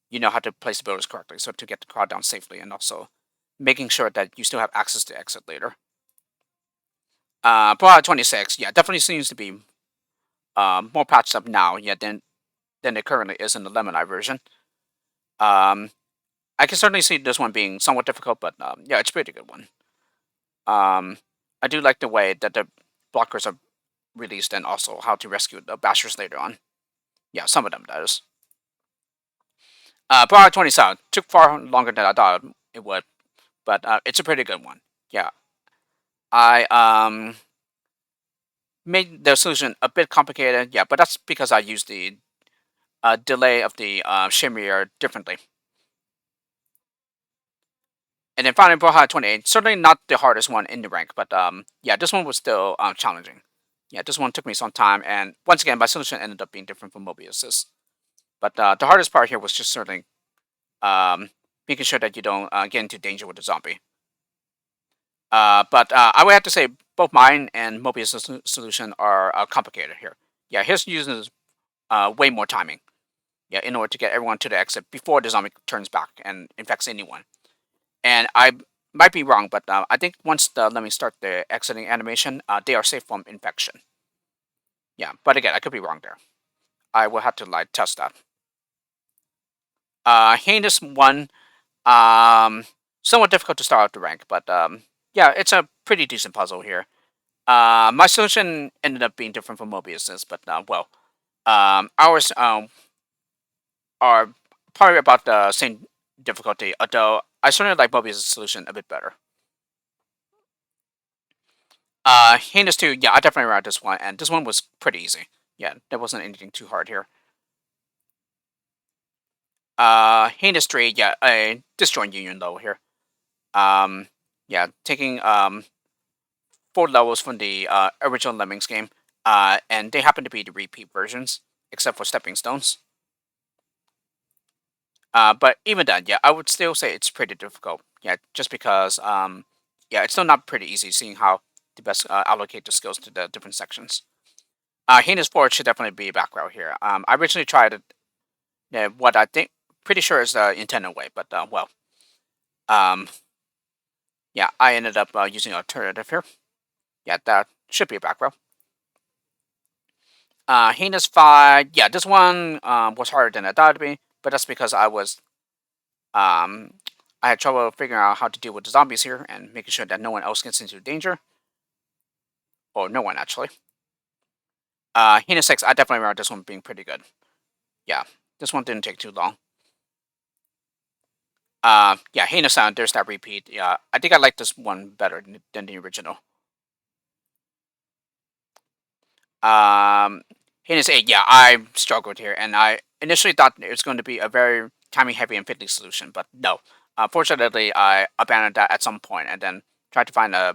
you know how to place the builders correctly, so to get the crowd down safely, and also making sure that you still have access to exit later. Buha 26, yeah, definitely seems to be more patched up now, yeah, than it currently is in the Lemmini version. Um, I can certainly see this one being somewhat difficult, but yeah, it's a pretty good one. I do like the way that the blockers are released and also how to rescue the bashers later on. Yeah, some of them, that is. Bar 27 took far longer than I thought it would, but it's a pretty good one. Yeah. I made the solution a bit complicated, yeah, but that's because I used the delay of the shimmer differently. And then finally, Brawlhalla 28, certainly not the hardest one in the rank, but yeah, this one was still challenging. Yeah, this one took me some time, and once again, my solution ended up being different from Mobius's. But the hardest part here was just certainly making sure that you don't get into danger with the zombie. But I would have to say both mine and Mobius' solution are complicated here. Yeah, his uses way more timing. Yeah, in order to get everyone to the exit before the zombie turns back and infects anyone. And I might be wrong, but I think once let me start the exiting animation, they are safe from infection. Yeah, but again, I could be wrong there. I will have to like test that. Heinous one, um, somewhat difficult to start out the rank, but yeah, it's a pretty decent puzzle here. My solution ended up being different from Mobius's, but well, ours are probably about the same difficulty. Although I certainly like Mobius's solution a bit better. Heinous 2, yeah, I definitely read this one, and this one was pretty easy. Yeah, there wasn't anything too hard here. Heinous 3, yeah, a disjoint union level here. Um, yeah, taking 4 levels from the original Lemmings game, and they happen to be the repeat versions, except for stepping stones. But even then, yeah, I would still say it's pretty difficult. Yeah, just because yeah, it's still not pretty easy seeing how to best allocate the skills to the different sections. Heinous Forge should definitely be a background here. I originally tried it, what I think pretty sure is the intended way, but well, um, yeah, I ended up using alternative here. Yeah, that should be a background. Heinous 5, yeah, this one was harder than I thought it'd be, but that's because um, I had trouble figuring out how to deal with the zombies here and making sure that no one else gets into danger. Or no one, actually. Heinous 6, I definitely remember this one being pretty good. Yeah, this one didn't take too long. Yeah, Heinous Sound, there's that repeat. Yeah, I think I like this one better than the original. Um, Heinous 8, yeah, I struggled here, and I initially thought it was going to be a very timing heavy and fiddly solution, but no. Fortunately, I abandoned that at some point and then tried to find a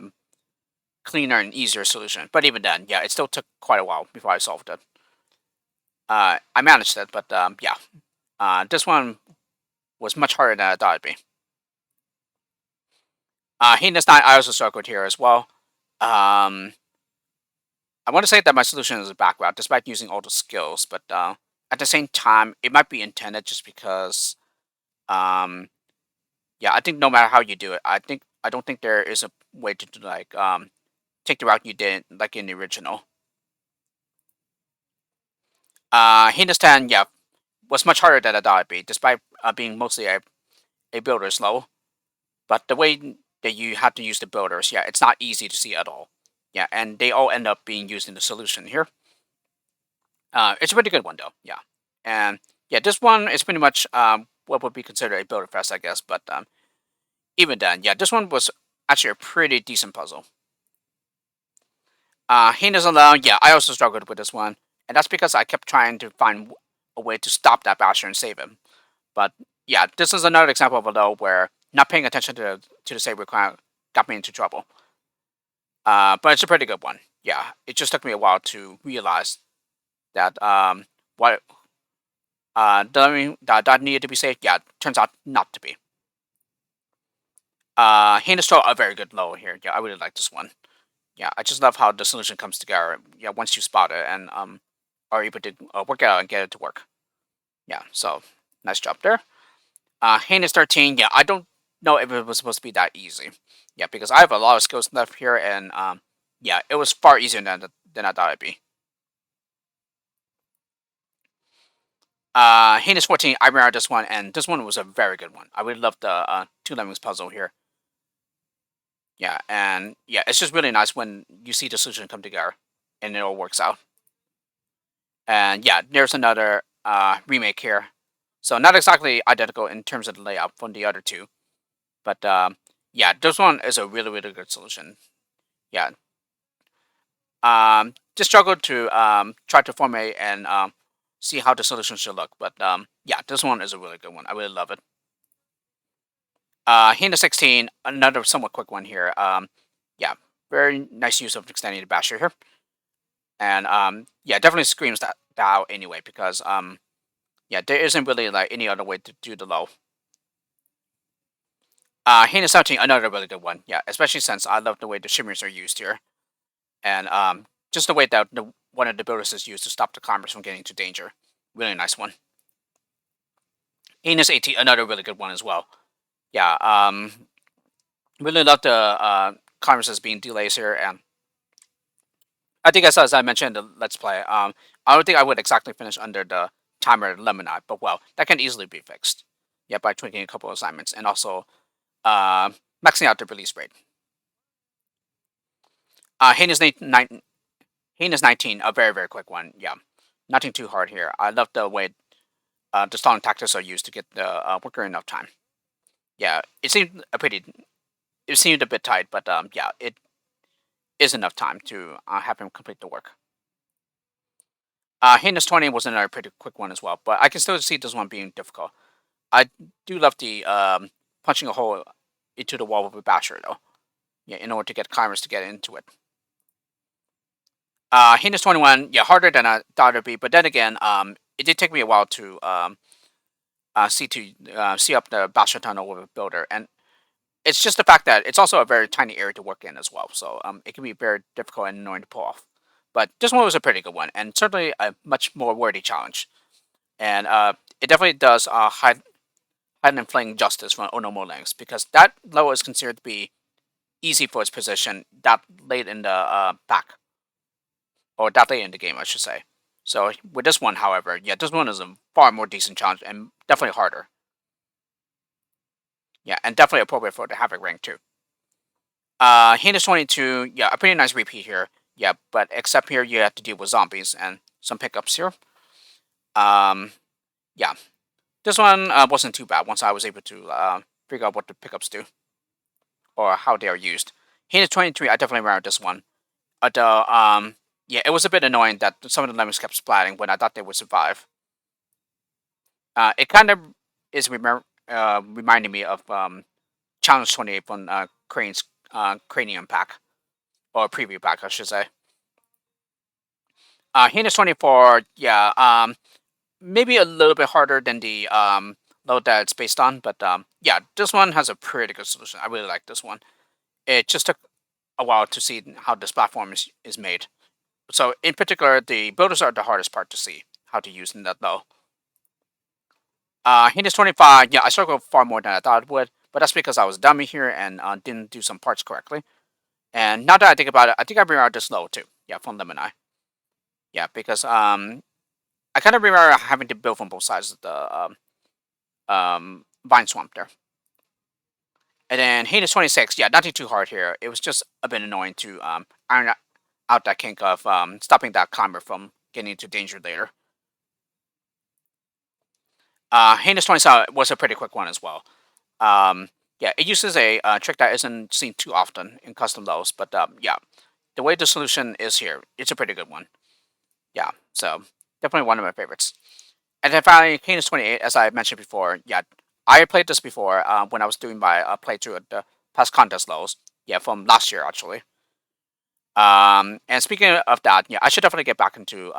cleaner and easier solution. But even then, yeah, it still took quite a while before I solved it. I managed it, but yeah, this one was much harder than I thought it'd be. Heinous 9, I also struggled here as well. Um, I want to say that my solution is a background, despite using all the skills, but at the same time, it might be intended just because, um, yeah, I think no matter how you do it, I don't think there is a way to do, like take the route you did like in the original. Heinous 10, yeah, was much harder than I thought it'd be, despite being mostly a builder's level. But the way that you have to use the builders, yeah, it's not easy to see at all. Yeah, and they all end up being used in the solution here. It's a pretty good one though, yeah. And yeah, this one is pretty much what would be considered a builder fest, I guess. But even then, yeah, this one was actually a pretty decent puzzle. Heinous alone, yeah, I also struggled with this one, and that's because I kept trying to find a way to stop that basher and save him. But yeah, this is another example of a low where not paying attention to the save requirement got me into trouble. But it's a pretty good one. Yeah, it just took me a while to realize that what that needed to be saved. Yeah, turns out not to be. Heinous Troll, a very good low here. Yeah, I really like this one. Yeah, I just love how the solution comes together. Yeah, once you spot it and are able to work it out and get it to work. Yeah, so nice job there. Heinous 13. Yeah, I don't know if it was supposed to be that easy. Yeah, because I have a lot of skills left here, and yeah, it was far easier than I thought it'd be. Heinous 14, I remember this one, and this one was a very good one. I really love the two lemmings puzzle here. Yeah, and yeah, it's just really nice when you see the solution come together and it all works out. And yeah, there's another remake here. So not exactly identical in terms of the layout from the other two, but yeah, this one is a really really good solution. Yeah, just struggled to try to formulate and see how the solution should look, but yeah, this one is a really good one. I really love it. Hina 16, another somewhat quick one here. Yeah, very nice use of extending the basher here, and yeah, definitely screams that out anyway because yeah, there isn't really like any other way to do the low. Hina 17, another really good one. Yeah, especially since I love the way the shimmers are used here, and just the way that one of the builders is used to stop the climbers from getting into danger. Really nice one. Heinous 18, another really good one as well. Yeah, really love the climbers as being delays here, and I think as I mentioned in the Let's Play, I don't think I would exactly finish under the timer Lemmini, but well, that can easily be fixed. Yeah, by tweaking a couple of assignments and also uh, maxing out the release rate. Heinous 19, a very very quick one. Yeah, nothing too hard here. I love the way the stalling tactics are used to get the worker enough time. Yeah, it seemed a bit tight, but yeah, is enough time to have him complete the work. Heinous 20 was another pretty quick one as well, but I can still see this one being difficult. I do love the punching a hole into the wall with a basher, though. Yeah, in order to get climbers to get into it. Heinous 21, yeah, harder than I thought it'd be, but then again, it did take me a while to see up the basher tunnel with a builder, and it's just the fact that it's also a very tiny area to work in as well, so it can be very difficult and annoying to pull off. But this one was a pretty good one, and certainly a much more worthy challenge. And it definitely does hide and fling justice from Ono Mobilems, because that level is considered to be easy for its position that late in the pack, or that late in the game, I should say. So with this one, however, yeah, this one is a far more decent challenge and definitely harder. Yeah, and definitely appropriate for the Havoc rank too. Heinous 22, yeah, a pretty nice repeat here. Yeah, but except here you have to deal with zombies and some pickups here. Um, yeah, this one wasn't too bad once I was able to figure out what the pickups do or how they are used. Heinous 23, I definitely remember this one. Although, yeah, it was a bit annoying that some of the lemons kept splatting when I thought they would survive. It kind of is reminding me of Challenge 28 from Crane's Cranium pack, or preview pack, I should say. Heinous 24, yeah, maybe a little bit harder than the load that it's based on, but yeah, this one has a pretty good solution. I really like this one. It just took a while to see how this platform is made. So in particular, the builders are the hardest part to see how to use in that though. Heinous 25, yeah, I struggled far more than I thought it would, but that's because I was dummy here and didn't do some parts correctly. And now that I think about it, I think I remember this level too. Yeah, from Lemmini. Yeah, because I kind of remember having to build from both sides of the vine swamp there. And then Heinous 26, yeah, nothing too hard here. It was just a bit annoying to iron out that kink of stopping that climber from getting into danger later. Heinous 27 was a pretty quick one as well. Yeah, it uses a trick that isn't seen too often in custom levels, but yeah, the way the solution is here, it's a pretty good one. Yeah, so definitely one of my favorites. And then finally, Heinous 28, as I mentioned before, yeah, I played this before when I was doing my playthrough at the past contest levels. Yeah, from last year actually. And speaking of that, yeah, I should definitely get back into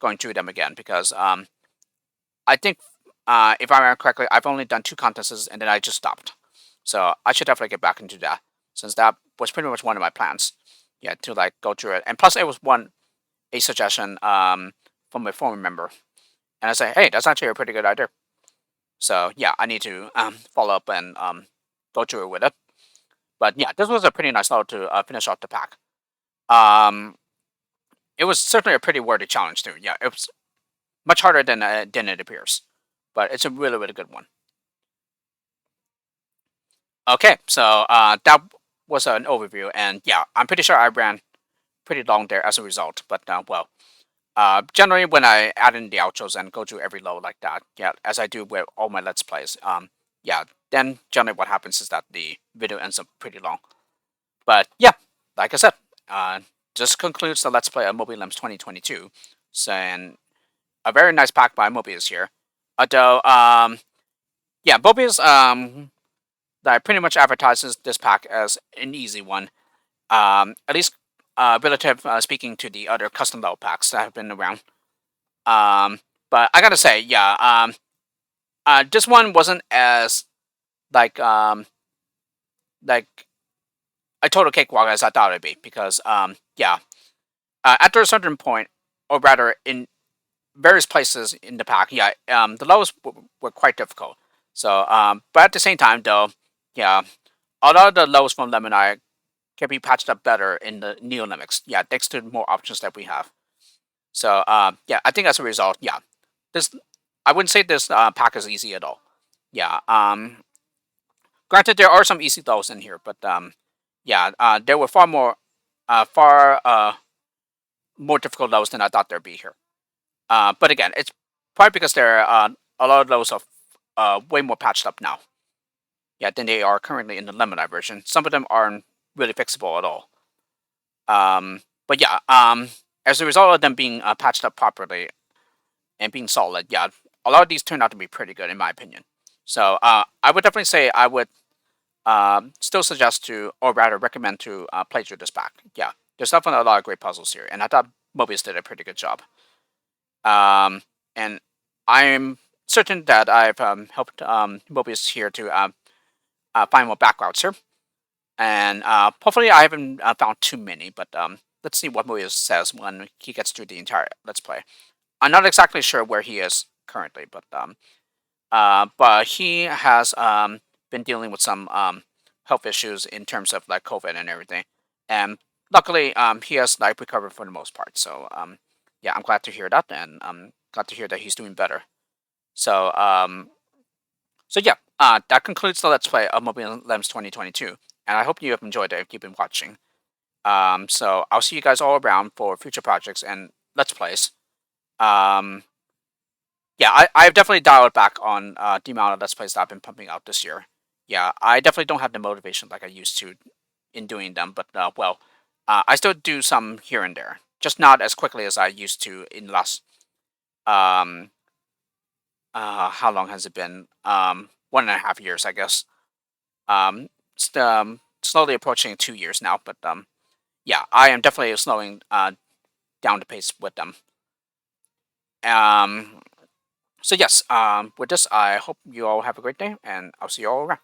going through them again because I think if I remember correctly, I've only done 2 contests and then I just stopped. So I should definitely get back into that since that was pretty much one of my plans. Yeah, to like go through it, and plus it was a suggestion from a former member, and I say, hey, that's actually a pretty good idea. So yeah, I need to follow up and go through it with it. But yeah, this was a pretty nice level to finish off the pack. Um, it was certainly a pretty worthy challenge too. Yeah, it was much harder than it appears, but it's a really really good one. Okay, so that was an overview, and yeah, I'm pretty sure I ran pretty long there as a result. But well, generally when I add in the outros and go through every level like that, yeah, as I do with all my let's plays, yeah, then generally what happens is that the video ends up pretty long. But yeah, like I said, this concludes the let's play of Mobilems 2022. So, and a very nice pack by Mobius here. Although, yeah, Mobius that pretty much advertises this pack as an easy one. At least relative speaking to the other custom level packs that have been around. Um, but I gotta say, yeah, this one wasn't as like like a total cakewalk as I thought it'd be because yeah, after a certain point, or rather in various places in the pack, yeah, the levels were quite difficult. So, but at the same time, though, yeah, a lot of the levels from Lemmini can be patched up better in the Neo Limits. Yeah, thanks to more options that we have. So, yeah, I think as a result, yeah, this I wouldn't say this pack is easy at all. Yeah, granted there are some easy levels in here, but yeah, there were far more difficult levels than I thought there'd be here. But again, it's probably because there are a lot of those are way more patched up now. Yeah, than they are currently in the Lemon version. Some of them aren't really fixable at all. But yeah, as a result of them being patched up properly and being solid, yeah, a lot of these turned out to be pretty good in my opinion. So I would definitely say I would still suggest to, or rather recommend to play through this pack. Yeah, there's definitely a lot of great puzzles here, and I thought Mobius did a pretty good job. And I'm certain that I've helped Mobius here to find more back routes here. And hopefully I haven't found too many, but let's see what Mobius says when he gets through the entire Let's Play. I'm not exactly sure where he is currently, but he has been dealing with some health issues in terms of like COVID and everything, and luckily he has like recovered for the most part. So yeah, I'm glad to hear that, and I'm glad to hear that he's doing better. So yeah, that concludes the Let's Play of Mobile Lems 2022, and I hope you have enjoyed it if you've been watching. So I'll see you guys all around for future projects and Let's Plays. Um, yeah, I've definitely dialed back on the amount of Let's Plays that I've been pumping out this year. Yeah, I definitely don't have the motivation like I used to in doing them, but I still do some here and there, just not as quickly as I used to in the last um how long has it been? 1.5 years, I guess. Slowly approaching 2 years now, but yeah, I am definitely slowing down the pace with them. Um, so yes, with this, I hope you all have a great day, and I'll see you all around.